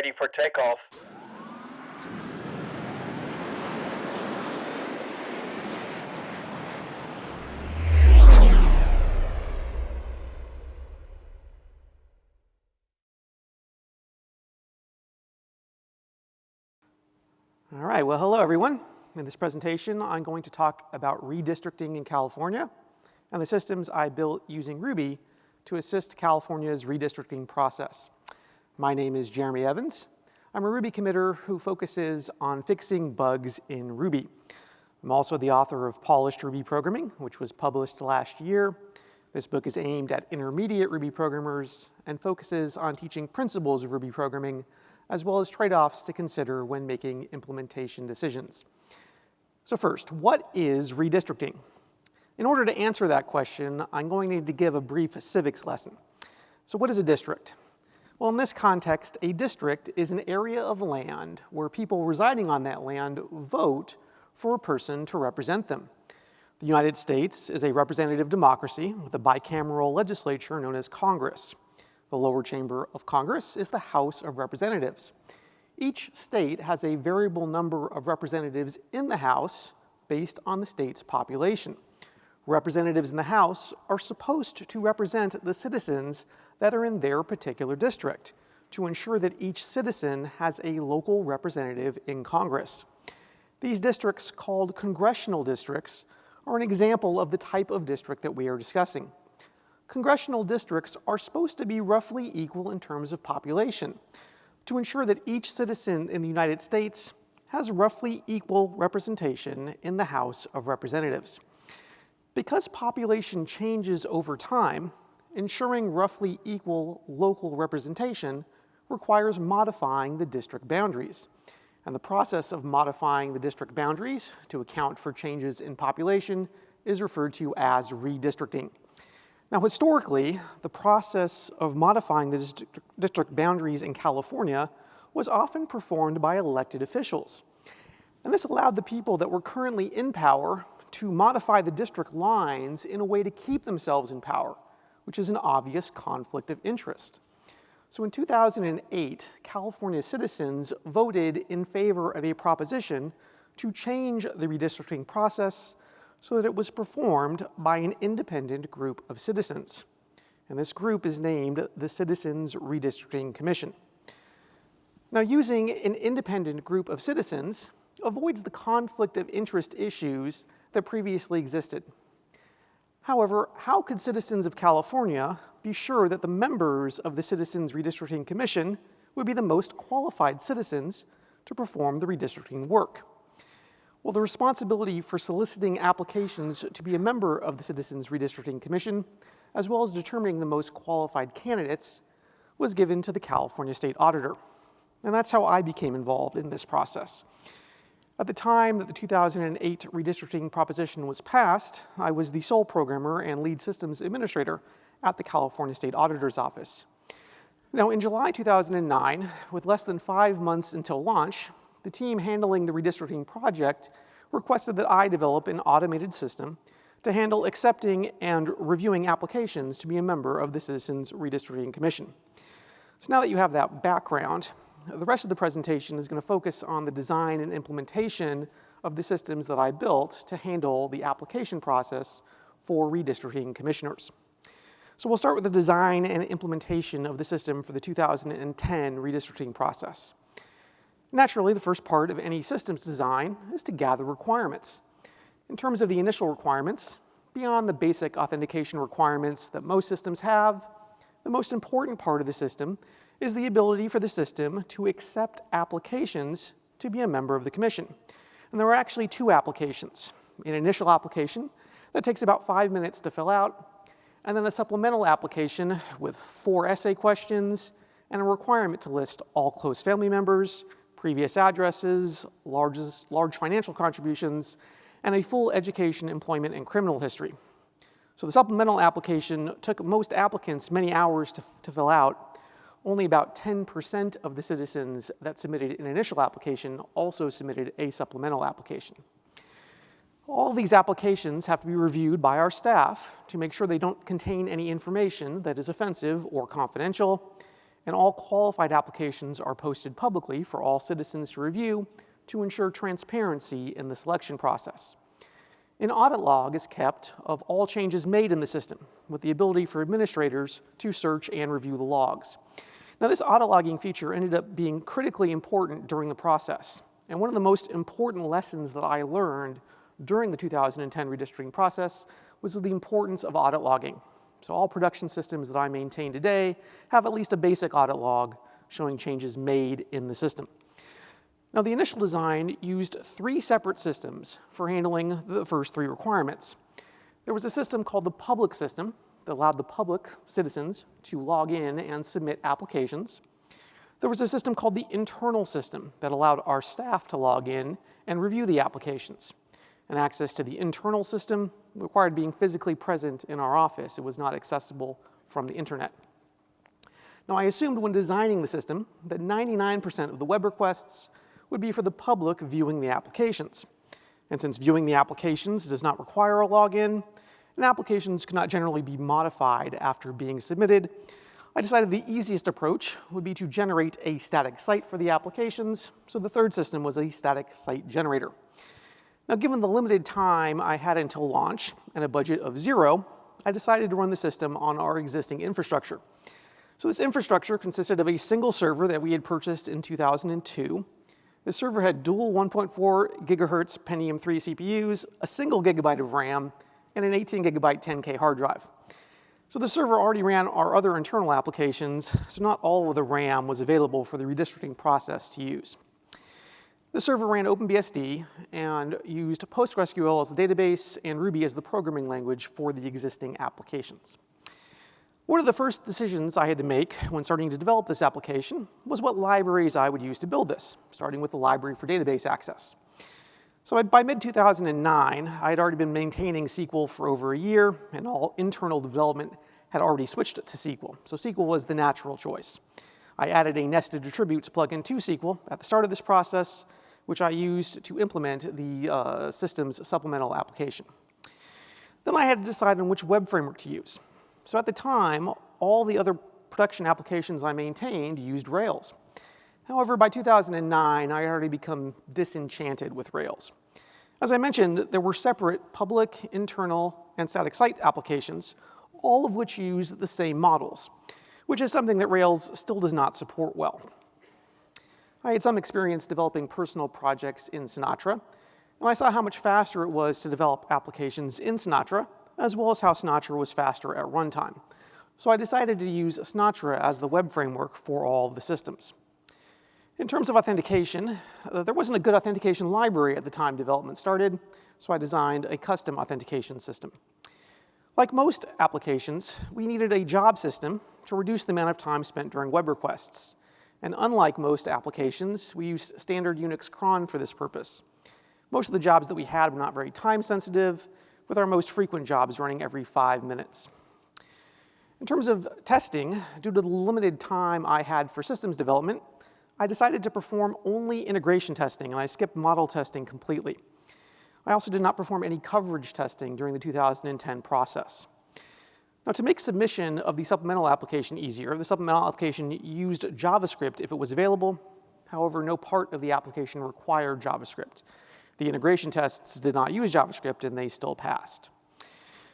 ready for takeoff. All right, well, hello everyone. In this presentation, I'm going to talk about redistricting in California and the systems I built using Ruby to assist California's redistricting process. My name is Jeremy Evans. I'm a Ruby committer who focuses on fixing bugs in Ruby. I'm also the author of Polished Ruby Programming, which was published last year. This book is aimed at intermediate Ruby programmers and focuses on teaching principles of Ruby programming, as well as trade-offs to consider when making implementation decisions. So first, what is redistricting? In order to answer that question, I'm going to need to give a brief civics lesson. So what is a district? Well, in this context, a district is an area of land where people residing on that land vote for a person to represent them. The United States is a representative democracy with a bicameral legislature known as Congress. The lower chamber of Congress is the House of Representatives. Each state has a variable number of representatives in the House based on the state's population. Representatives in the House are supposed to represent the citizens that are in their particular district to ensure that each citizen has a local representative in Congress. These districts, called congressional districts, are an example of the type of district that we are discussing. Congressional districts are supposed to be roughly equal in terms of population to ensure that each citizen in the United States has roughly equal representation in the House of Representatives. Because population changes over time, ensuring roughly equal local representation requires modifying the district boundaries. And the process of modifying the district boundaries to account for changes in population is referred to as redistricting. Now, historically, the process of modifying the district boundaries in California was often performed by elected officials. And this allowed the people that were currently in power to modify the district lines in a way to keep themselves in power, which is an obvious conflict of interest. So in 2008, California citizens voted in favor of a proposition to change the redistricting process so that it was performed by an independent group of citizens. And this group is named the Citizens Redistricting Commission. Now, using an independent group of citizens avoids the conflict of interest issues that previously existed. However, how could citizens of California be sure that the members of the Citizens Redistricting Commission would be the most qualified citizens to perform the redistricting work? Well, the responsibility for soliciting applications to be a member of the Citizens Redistricting Commission, as well as determining the most qualified candidates, was given to the California State Auditor. And that's how I became involved in this process. At the time that the 2008 redistricting proposition was passed, I was the sole programmer and lead systems administrator at the California State Auditor's Office. Now, in July 2009, with less than 5 months until launch, the team handling the redistricting project requested that I develop an automated system to handle accepting and reviewing applications to be a member of the Citizens Redistricting Commission. So now that you have that background, the rest of the presentation is going to focus on the design and implementation of the systems that I built to handle the application process for redistricting commissioners. So we'll start with the design and implementation of the system for the 2010 redistricting process. Naturally, the first part of any systems design is to gather requirements. In terms of the initial requirements, beyond the basic authentication requirements that most systems have, the most important part of the system is the ability for the system to accept applications to be a member of the commission. And there are actually two applications: an initial application that takes about 5 minutes to fill out, and then a supplemental application with 4 essay questions and a requirement to list all close family members, previous addresses, large financial contributions, and a full education, employment, and criminal history. So the supplemental application took most applicants many hours to fill out. Only about 10% of the citizens that submitted an initial application also submitted a supplemental application. All of these applications have to be reviewed by our staff to make sure they don't contain any information that is offensive or confidential, and all qualified applications are posted publicly for all citizens to review to ensure transparency in the selection process. An audit log is kept of all changes made in the system, with the ability for administrators to search and review the logs. Now, this audit logging feature ended up being critically important during the process, and one of the most important lessons that I learned during the 2010 redistricting process was the importance of audit logging. So all production systems that I maintain today have at least a basic audit log showing changes made in the system. Now, the initial design used 3 separate systems for handling the first 3 requirements. There was a system called the public system that allowed the public citizens to log in and submit applications. There was a system called the internal system that allowed our staff to log in and review the applications. And access to the internal system required being physically present in our office. It was not accessible from the internet. Now, I assumed when designing the system that 99% of the web requests would be for the public viewing the applications. And since viewing the applications does not require a login, and applications cannot generally be modified after being submitted, I decided the easiest approach would be to generate a static site for the applications, so the third system was a static site generator. Now, given the limited time I had until launch and a budget of 0, I decided to run the system on our existing infrastructure. So this infrastructure consisted of a single server that we had purchased in 2002. The server had dual 1.4 gigahertz Pentium 3 CPUs, a single gigabyte of RAM, and an 18 gigabyte 10K hard drive. So the server already ran our other internal applications, so not all of the RAM was available for the redistricting process to use. The server ran OpenBSD and used PostgreSQL as the database and Ruby as the programming language for the existing applications. One of the first decisions I had to make when starting to develop this application was what libraries I would use to build this, starting with the library for database access. So by mid-2009, I had already been maintaining SQL for over a year, and all internal development had already switched to SQL. So SQL was the natural choice. I added a nested attributes plugin to SQL at the start of this process, which I used to implement the system's supplemental application. Then I had to decide on which web framework to use. So at the time, all the other production applications I maintained used Rails. However, by 2009, I had already become disenchanted with Rails. As I mentioned, there were separate public, internal, and static site applications, all of which use the same models, which is something that Rails still does not support well. I had some experience developing personal projects in Sinatra, and I saw how much faster it was to develop applications in Sinatra, as well as how Sinatra was faster at runtime. So I decided to use Sinatra as the web framework for all of the systems. In terms of authentication, there wasn't a good authentication library at the time development started, so I designed a custom authentication system. Like most applications, we needed a job system to reduce the amount of time spent during web requests. And unlike most applications, we used standard Unix cron for this purpose. Most of the jobs that we had were not very time sensitive, with our most frequent jobs running every 5 minutes. In terms of testing, due to the limited time I had for systems development, I decided to perform only integration testing, and I skipped model testing completely. I also did not perform any coverage testing during the 2010 process. Now, to make submission of the supplemental application easier, the supplemental application used JavaScript if it was available. However, no part of the application required JavaScript. The integration tests did not use JavaScript, and they still passed.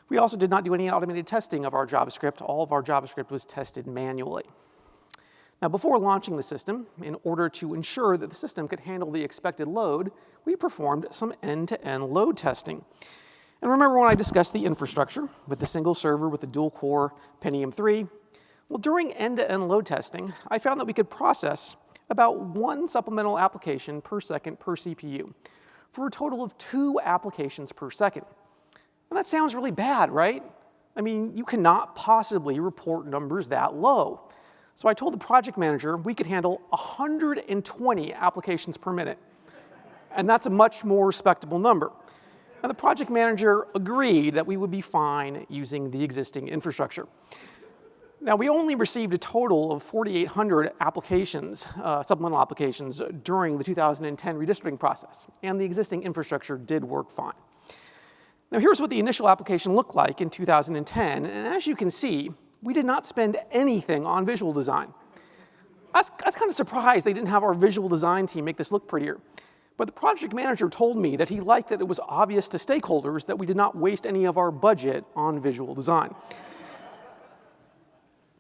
We also did not do any automated testing of our JavaScript. All of our JavaScript was tested manually. Now, before launching the system, in order to ensure that the system could handle the expected load, we performed some end-to-end load testing. And remember when I discussed the infrastructure with the single server with the dual-core Pentium 3? Well, during end-to-end load testing, I found that we could process about 1 supplemental application per second per CPU, for a total of 2 applications per second. And that sounds really bad, right? I mean, you cannot possibly report numbers that low. So I told the project manager we could handle 120 applications per minute. And that's a much more respectable number. And the project manager agreed that we would be fine using the existing infrastructure. Now, we only received a total of 4,800 applications, supplemental applications, during the 2010 redistricting process, and the existing infrastructure did work fine. Now, here's what the initial application looked like in 2010, and as you can see, we did not spend anything on visual design. I was kind of surprised they didn't have our visual design team make this look prettier. But the project manager told me that he liked that it was obvious to stakeholders that we did not waste any of our budget on visual design.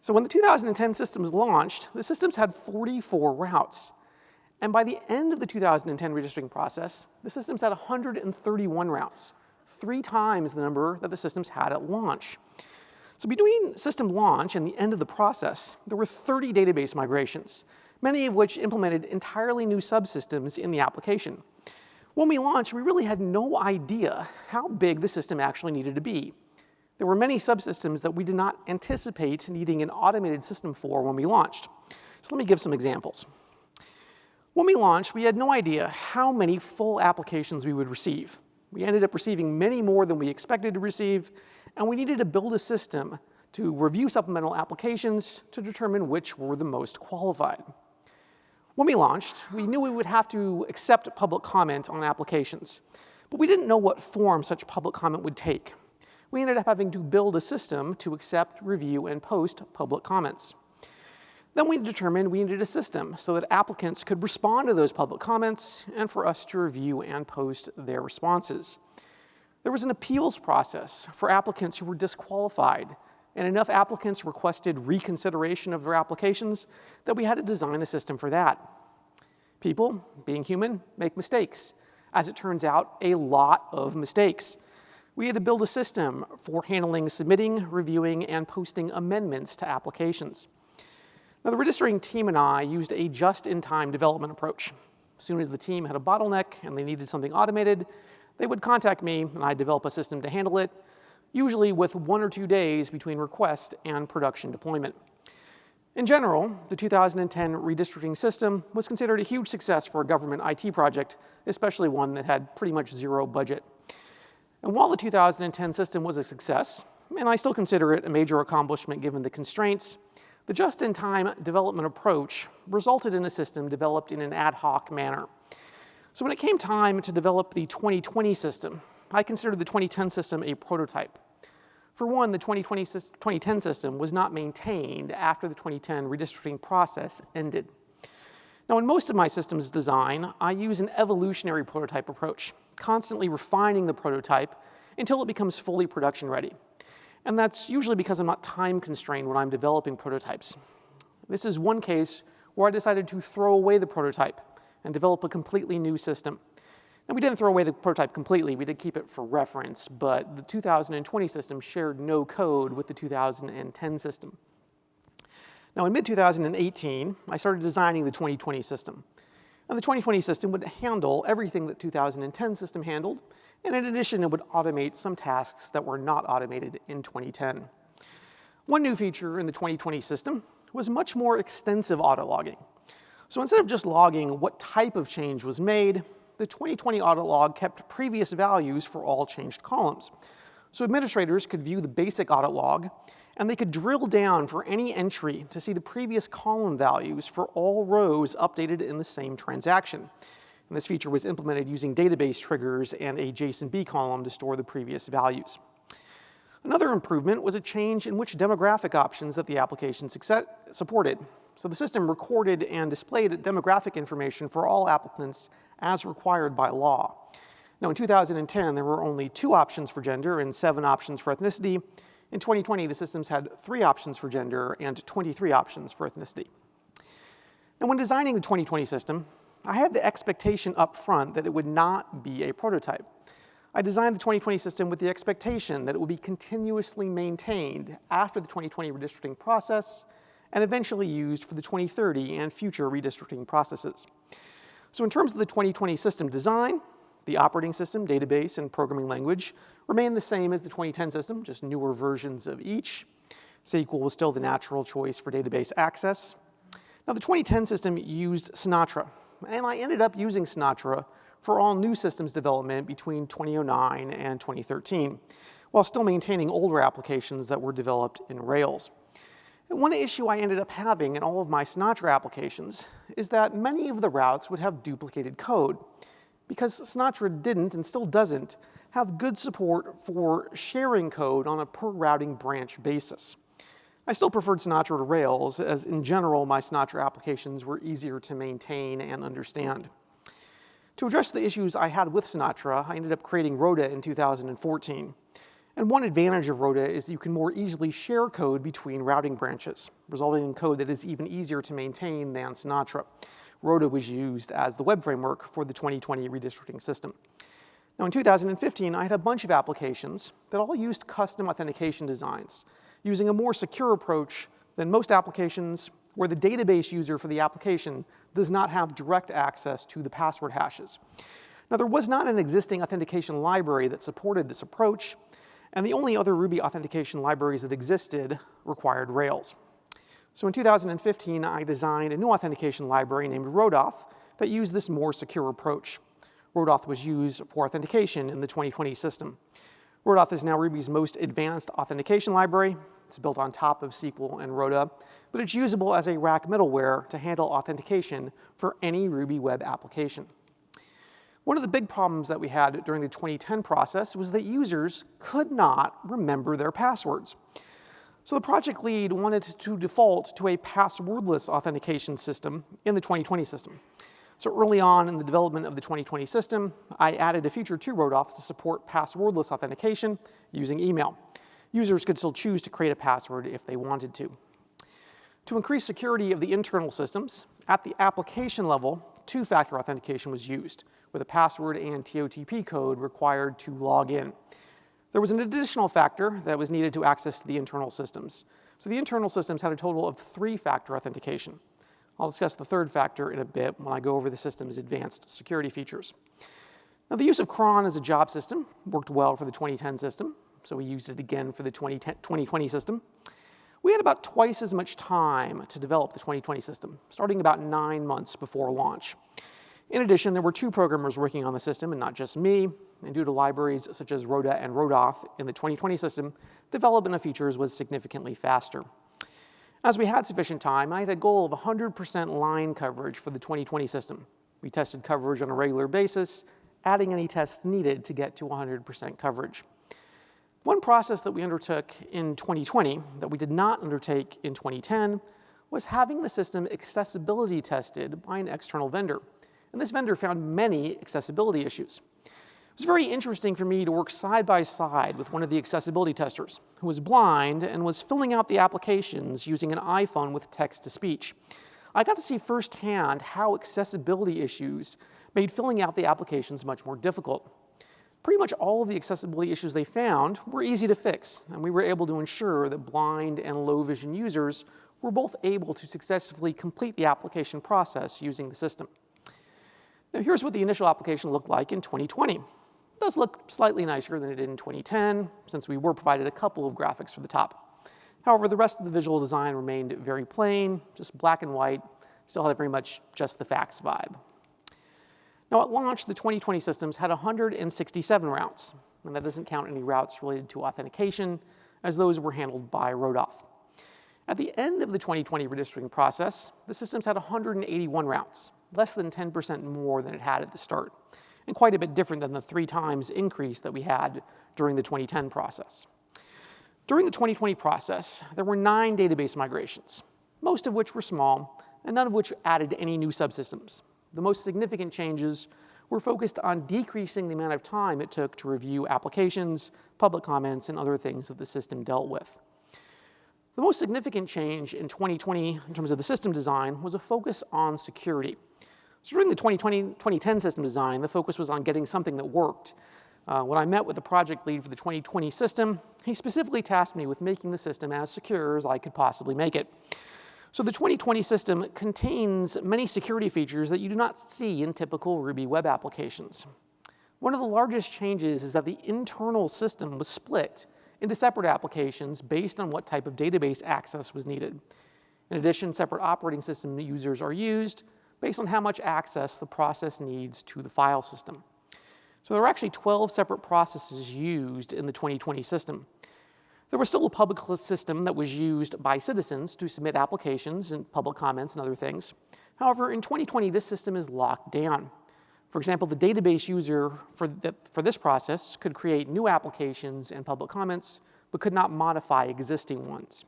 So when the 2010 systems launched, the systems had 44 routes. And by the end of the 2010 redistricting process, the systems had 131 routes, 3 times the number that the systems had at launch. So between system launch and the end of the process, there were 30 database migrations, many of which implemented entirely new subsystems in the application. When we launched, we really had no idea how big the system actually needed to be. There were many subsystems that we did not anticipate needing an automated system for when we launched. So let me give some examples. When we launched, we had no idea how many full applications we would receive. We ended up receiving many more than we expected to receive, and we needed to build a system to review supplemental applications to determine which were the most qualified. When we launched, we knew we would have to accept public comment on applications, but we didn't know what form such public comment would take. We ended up having to build a system to accept, review, and post public comments. Then we determined we needed a system so that applicants could respond to those public comments and for us to review and post their responses. There was an appeals process for applicants who were disqualified, and enough applicants requested reconsideration of their applications that we had to design a system for that. People, being human, make mistakes. As it turns out, a lot of mistakes. We had to build a system for handling submitting, reviewing, and posting amendments to applications. Now, the redistricting team and I used a just-in-time development approach. As soon as the team had a bottleneck and they needed something automated, they would contact me and I'd develop a system to handle it, usually with 1 or 2 days between request and production deployment. In general, the 2010 redistricting system was considered a huge success for a government IT project, especially one that had pretty much zero budget. And while the 2010 system was a success, and I still consider it a major accomplishment given the constraints, the just-in-time development approach resulted in a system developed in an ad hoc manner. So when it came time to develop the 2020 system, I considered the 2010 system a prototype. For one, the 2010 system was not maintained after the 2010 redistricting process ended. Now, in most of my systems design, I use an evolutionary prototype approach, constantly refining the prototype until it becomes fully production ready. And that's usually because I'm not time constrained when I'm developing prototypes. This is one case where I decided to throw away the prototype and develop a completely new system. Now, we didn't throw away the prototype completely. We did keep it for reference, but the 2020 system shared no code with the 2010 system. Now, in mid-2018, I started designing the 2020 system. And the 2020 system would handle everything that 2010 system handled, and in addition, it would automate some tasks that were not automated in 2010. One new feature in the 2020 system was much more extensive audit logging. So instead of just logging what type of change was made, the 2020 audit log kept previous values for all changed columns. So administrators could view the basic audit log, and they could drill down for any entry to see the previous column values for all rows updated in the same transaction. And this feature was implemented using database triggers and a JSON-B column to store the previous values. Another improvement was a change in which demographic options that the application supported. So the system recorded and displayed demographic information for all applicants as required by law. Now, in 2010, there were only 2 options for gender and 7 options for ethnicity. In 2020, the systems had 3 options for gender and 23 options for ethnicity. And when designing the 2020 system, I had the expectation up front that it would not be a prototype. I designed the 2020 system with the expectation that it would be continuously maintained after the 2020 redistricting process and eventually used for the 2030 and future redistricting processes. So in terms of the 2020 system design, the operating system, database, and programming language remain the same as the 2010 system, just newer versions of each. SQL was still the natural choice for database access. Now, the 2010 system used Sinatra, and I ended up using Sinatra for all new systems development between 2009 and 2013, while still maintaining older applications that were developed in Rails. And one issue I ended up having in all of my Sinatra applications is that many of the routes would have duplicated code, because Sinatra didn't, and still doesn't, have good support for sharing code on a per routing branch basis. I still preferred Sinatra to Rails, as in general, my Sinatra applications were easier to maintain and understand. To address the issues I had with Sinatra, I ended up creating Rhoda in 2014. And one advantage of Rhoda is that you can more easily share code between routing branches, resulting in code that is even easier to maintain than Sinatra. Rhoda was used as the web framework for the 2020 redistricting system. Now in 2015, I had a bunch of applications that all used custom authentication designs, using a more secure approach than most applications where the database user for the application does not have direct access to the password hashes. Now there was not an existing authentication library that supported this approach, and the only other Ruby authentication libraries that existed required Rails. So in 2015, I designed a new authentication library named Rodauth that used this more secure approach. Rodauth was used for authentication in the 2020 system. Rodauth is now Ruby's most advanced authentication library. It's built on top of SQL and Rhoda, but it's usable as a rack middleware to handle authentication for any Ruby web application. One of the big problems that we had during the 2010 process was that users could not remember their passwords. So the project lead wanted to default to a passwordless authentication system in the 2020 system. So early on in the development of the 2020 system, I added a feature to Rodauth to support passwordless authentication using email. Users could still choose to create a password if they wanted to. To increase security of the internal systems, at the application level, two-factor authentication was used, with a password and TOTP code required to log in. There was an additional factor that was needed to access the internal systems. So the internal systems had a total of three-factor authentication. I'll discuss the third factor in a bit when I go over the system's advanced security features. Now, the use of cron as a job system worked well for the 2010 system, so we used it again for the 2020 system. We had about twice as much time to develop the 2020 system, starting about 9 months before launch. In addition, there were two programmers working on the system and not just me, and due to libraries such as Rhoda and Rodauth in the 2020 system, development of features was significantly faster. As we had sufficient time, I had a goal of 100% line coverage for the 2020 system. We tested coverage on a regular basis, adding any tests needed to get to 100% coverage. One process that we undertook in 2020 that we did not undertake in 2010 was having the system accessibility tested by an external vendor. And this vendor found many accessibility issues. It was very interesting for me to work side by side with one of the accessibility testers who was blind and was filling out the applications using an iPhone with text-to-speech. I got to see firsthand how accessibility issues made filling out the applications much more difficult. Pretty much all of the accessibility issues they found were easy to fix, and we were able to ensure that blind and low vision users were both able to successfully complete the application process using the system. Now here's what the initial application looked like in 2020. It does look slightly nicer than it did in 2010, since we were provided a couple of graphics for the top. However, the rest of the visual design remained very plain, just black and white, still had very much just the facts vibe. Now at launch, the 2020 systems had 167 routes, and that doesn't count any routes related to authentication, as those were handled by Rodauth. At the end of the 2020 redistricting process, the systems had 181 routes, less than 10% more than it had at the start, and quite a bit different than the 3 times increase that we had during the 2010 process. During the 2020 process, there were 9 database migrations, most of which were small, and none of which added any new subsystems. The most significant changes were focused on decreasing the amount of time it took to review applications, public comments, and other things that the system dealt with. The most significant change in 2020 in terms of the system design was a focus on security. So during the 2010 system design, the focus was on getting something that worked. When I met with the project lead for the 2020 system, he specifically tasked me with making the system as secure as I could possibly make it. So the 2020 system contains many security features that you do not see in typical Ruby web applications. One of the largest changes is that the internal system was split into separate applications based on what type of database access was needed. In addition, separate operating system users are used based on how much access the process needs to the file system. So there were actually 12 separate processes used in the 2020 system. There was still a public system that was used by citizens to submit applications and public comments and other things. However, in 2020, this system is locked down. For example, the database user for this process could create new applications and public comments, but could not modify existing ones.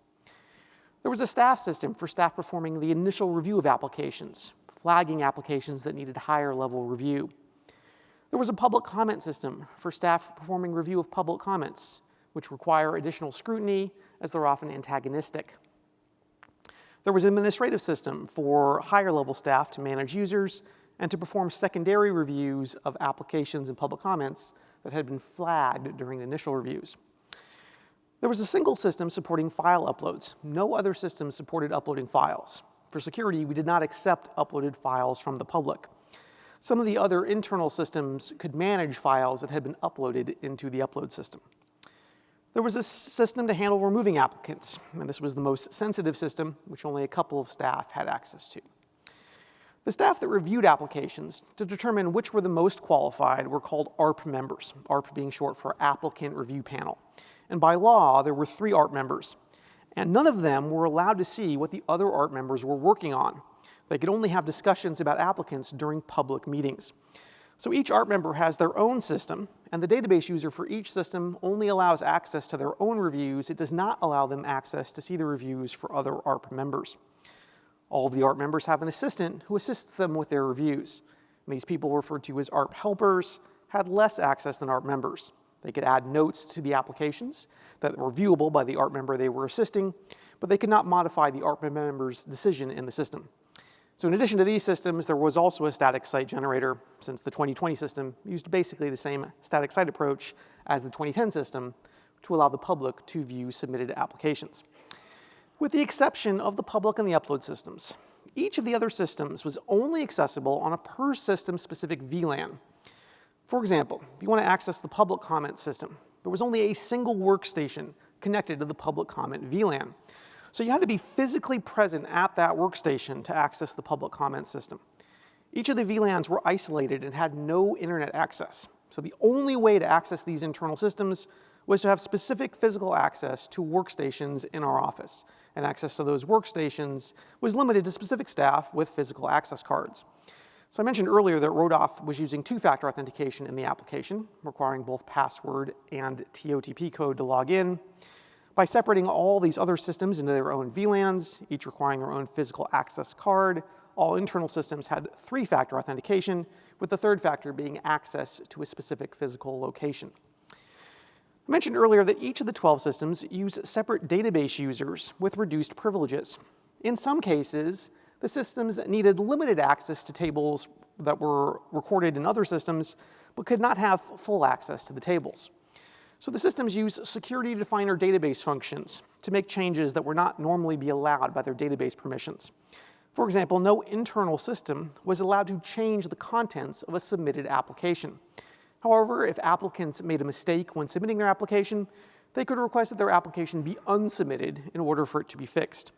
There was a staff system for staff performing the initial review of applications, flagging applications that needed higher level review. There was a public comment system for staff performing review of public comments, which require additional scrutiny as they're often antagonistic. There was an administrative system for higher level staff to manage users and to perform secondary reviews of applications and public comments that had been flagged during the initial reviews. There was a single system supporting file uploads. No other system supported uploading files. For security, we did not accept uploaded files from the public. Some of the other internal systems could manage files that had been uploaded into the upload system. There was a system to handle removing applicants, and this was the most sensitive system, which only a couple of staff had access to. The staff that reviewed applications to determine which were the most qualified were called ARP members, ARP being short for Applicant Review Panel. And by law, there were 3 ARP members, and none of them were allowed to see what the other ARP members were working on. They could only have discussions about applicants during public meetings. So each ARP member has their own system, and the database user for each system only allows access to their own reviews. It does not allow them access to see the reviews for other ARP members. All of the ARP members have an assistant who assists them with their reviews. And these people, referred to as ARP helpers, had less access than ARP members. They could add notes to the applications that were viewable by the ARP member they were assisting, but they could not modify the ARP member's decision in the system. So in addition to these systems, there was also a static site generator, since the 2020 system used basically the same static site approach as the 2010 system to allow the public to view submitted applications. With the exception of the public and the upload systems, each of the other systems was only accessible on a per-system specific VLAN. For example, if you want to access the public comment system, there was only a single workstation connected to the public comment VLAN. So you had to be physically present at that workstation to access the public comment system. Each of the VLANs were isolated and had no internet access. So the only way to access these internal systems was to have specific physical access to workstations in our office. And access to those workstations was limited to specific staff with physical access cards. So I mentioned earlier that Rodauth was using 2-factor authentication in the application, requiring both password and TOTP code to log in. By separating all these other systems into their own VLANs, each requiring their own physical access card, all internal systems had 3-factor authentication, with the 3rd factor being access to a specific physical location. I mentioned earlier that each of the 12 systems use separate database users with reduced privileges. In some cases, the systems needed limited access to tables that were recorded in other systems, but could not have full access to the tables. So the systems use security definer database functions to make changes that would not normally be allowed by their database permissions. For example, no internal system was allowed to change the contents of a submitted application. However, if applicants made a mistake when submitting their application, they could request that their application be unsubmitted in order for it to be fixed.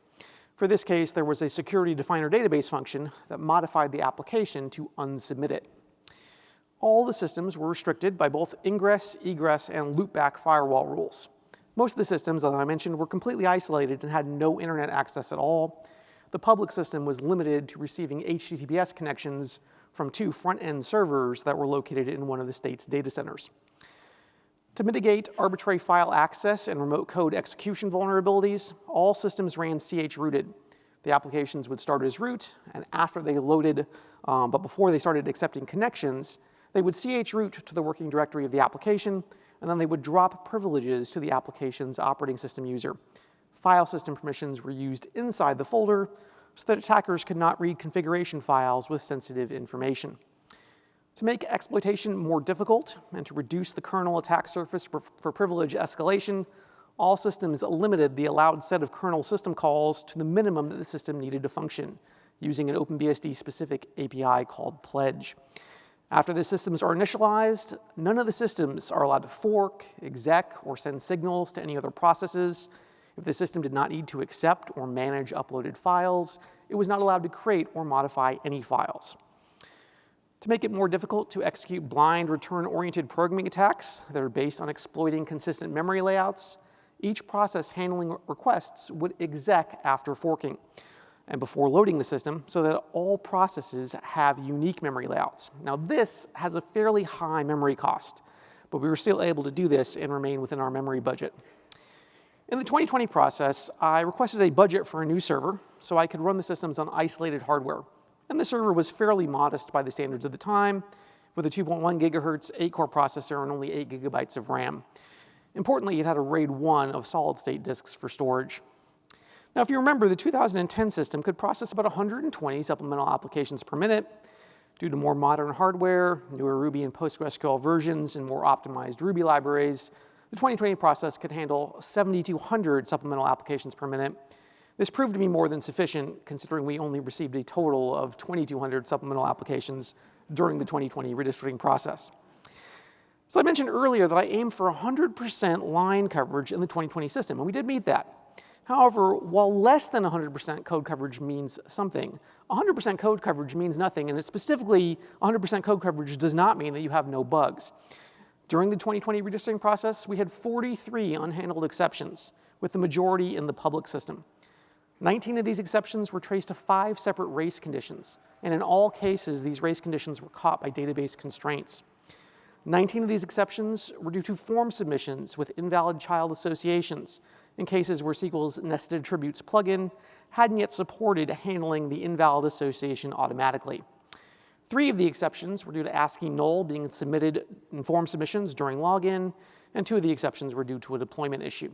For this case, there was a security definer database function that modified the application to unsubmit it. All the systems were restricted by both Ingress, Egress, and Loopback firewall rules. Most of the systems, as I mentioned, were completely isolated and had no internet access at all. The public system was limited to receiving HTTPS connections from 2 front-end servers that were located in one of the state's data centers. To mitigate arbitrary file access and remote code execution vulnerabilities, all systems ran chrooted. The applications would start as root, and after they loaded, but before they started accepting connections, they would chroot to the working directory of the application, and then they would drop privileges to the application's operating system user. File system permissions were used inside the folder so that attackers could not read configuration files with sensitive information. To make exploitation more difficult and to reduce the kernel attack surface for privilege escalation, all systems limited the allowed set of kernel system calls to the minimum that the system needed to function, using an OpenBSD-specific API called Pledge. After the systems are initialized, none of the systems are allowed to fork, exec, or send signals to any other processes. If the system did not need to accept or manage uploaded files, it was not allowed to create or modify any files. To make it more difficult to execute blind return-oriented programming attacks that are based on exploiting consistent memory layouts, each process handling requests would exec after forking and before loading the system so that all processes have unique memory layouts. Now this has a fairly high memory cost, but we were still able to do this and remain within our memory budget. In the 2020 process, I requested a budget for a new server so I could run the systems on isolated hardware. And the server was fairly modest by the standards of the time, with a 2.1 gigahertz 8-core processor and only 8 gigabytes of RAM. Importantly, it had a RAID 1 of solid-state disks for storage. Now, if you remember, the 2010 system could process about 120 supplemental applications per minute. Due to more modern hardware, newer Ruby and PostgreSQL versions, and more optimized Ruby libraries, the 2020 process could handle 7,200 supplemental applications per minute. This proved to be more than sufficient, considering we only received a total of 2,200 supplemental applications during the 2020 redistricting process. So I mentioned earlier that I aimed for 100% line coverage in the 2020 system, and we did meet that. However, while less than 100% code coverage means something, 100% code coverage means nothing, and specifically 100% code coverage does not mean that you have no bugs. During the 2020 redistricting process, we had 43 unhandled exceptions, with the majority in the public system. 19 of these exceptions were traced to 5 separate race conditions, and in all cases, these race conditions were caught by database constraints. 19 of these exceptions were due to form submissions with invalid child associations in cases where SQL's nested attributes plugin hadn't yet supported handling the invalid association automatically. 3 of the exceptions were due to ASCII null being submitted in form submissions during login, and 2 of the exceptions were due to a deployment issue.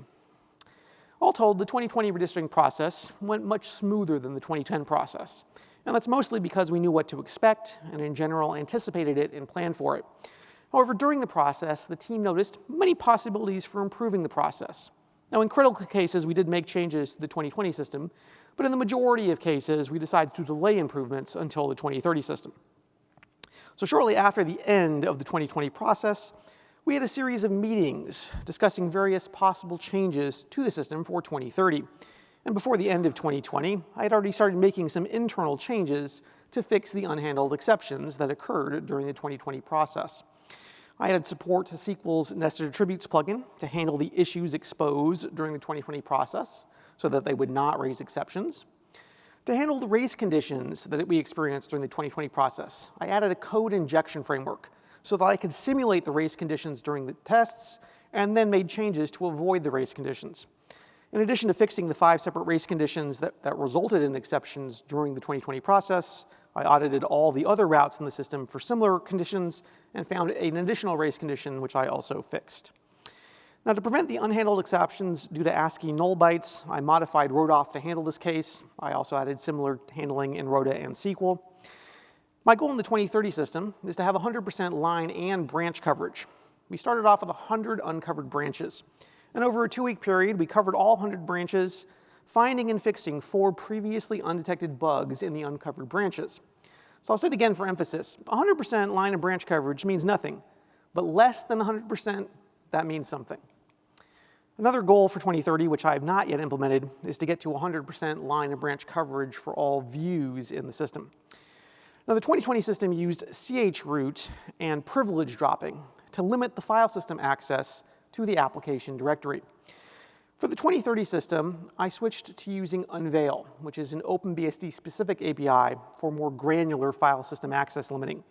All told, the 2020 redistricting process went much smoother than the 2010 process, and that's mostly because we knew what to expect and in general anticipated it and planned for it. However, during the process, the team noticed many possibilities for improving the process. Now, in critical cases, we did make changes to the 2020 system, but in the majority of cases, we decided to delay improvements until the 2030 system. So shortly after the end of the 2020 process, we had a series of meetings discussing various possible changes to the system for 2030. And before the end of 2020, I had already started making some internal changes to fix the unhandled exceptions that occurred during the 2020 process. I added support to SQL's nested attributes plugin to handle the issues exposed during the 2020 process so that they would not raise exceptions. To handle the race conditions that we experienced during the 2020 process, I added a code injection framework so that I could simulate the race conditions during the tests and then made changes to avoid the race conditions. In addition to fixing the 5 separate race conditions that resulted in exceptions during the 2020 process, I audited all the other routes in the system for similar conditions and found an additional race condition, which I also fixed. Now, to prevent the unhandled exceptions due to ASCII null bytes, I modified Rodauth to handle this case. I also added similar handling in Roda and SQL. My goal in the 2030 system is to have 100% line and branch coverage. We started off with 100 uncovered branches. And over a 2-week period, we covered all 100 branches, finding and fixing 4 previously undetected bugs in the uncovered branches. So I'll say it again for emphasis. 100% line and branch coverage means nothing, but less than 100%, that means something. Another goal for 2030, which I have not yet implemented, is to get to 100% line and branch coverage for all views in the system. Now, the 2020 system used chroot and privilege dropping to limit the file system access to the application directory. For the 2030 system, I switched to using Unveil, which is an OpenBSD-specific API for more granular file system access limiting.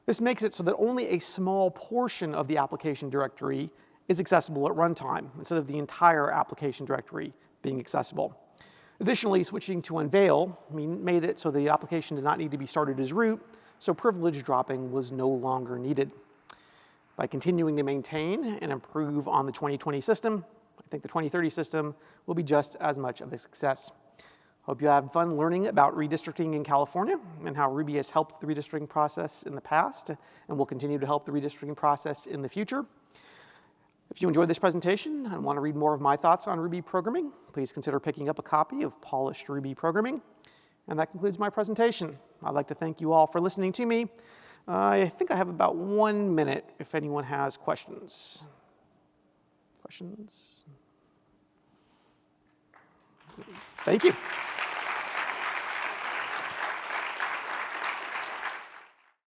This makes it so that only a small portion of the application directory is accessible at runtime, instead of the entire application directory being accessible. Additionally, switching to Unveil made it so the application did not need to be started as root, so privilege dropping was no longer needed. By continuing to maintain and improve on the 2020 system, I think the 2030 system will be just as much of a success. Hope you have fun learning about redistricting in California and how Ruby has helped the redistricting process in the past and will continue to help the redistricting process in the future. If you enjoyed this presentation and want to read more of my thoughts on Ruby programming, please consider picking up a copy of Polished Ruby Programming. And that concludes my presentation. I'd like to thank you all for listening to me. I think I have about 1 minute if anyone has questions. Questions? Thank you.